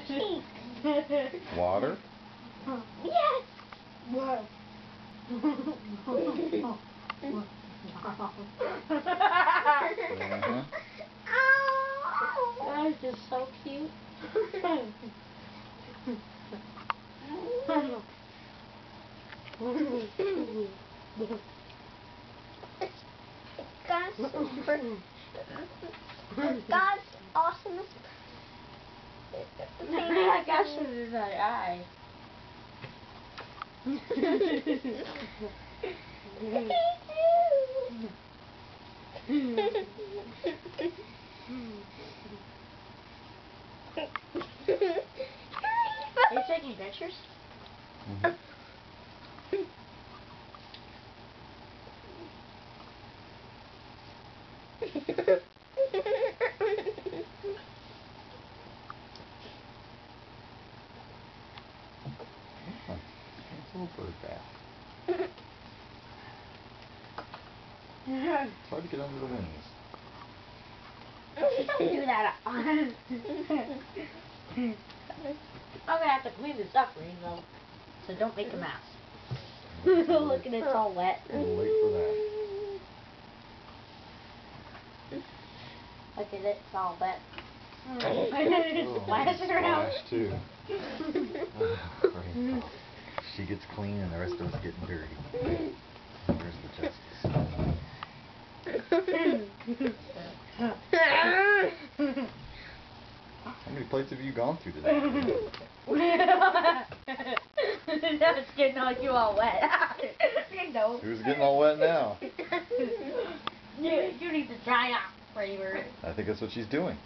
cheek. Water? Yes. What? Uh-huh. That is just so cute. God's awesome. I got some in my eye. Are you taking pictures? Mm-hmm. It's a little bird bath. It's hard to get under the wings. Don't do that. I'm gonna have to clean this up, Rainbow. So don't make a mess. Look at it, it's all wet. A little late for that. Look at it, it's all wet. Oh, Splash it around. Splash too. Rainbow. She gets clean and the rest of us getting dirty. Where's the justice? How many plates have you gone through today? Now it's getting all you all wet. No. Who's getting all wet now? You need to dry off, Braver. I think that's what she's doing.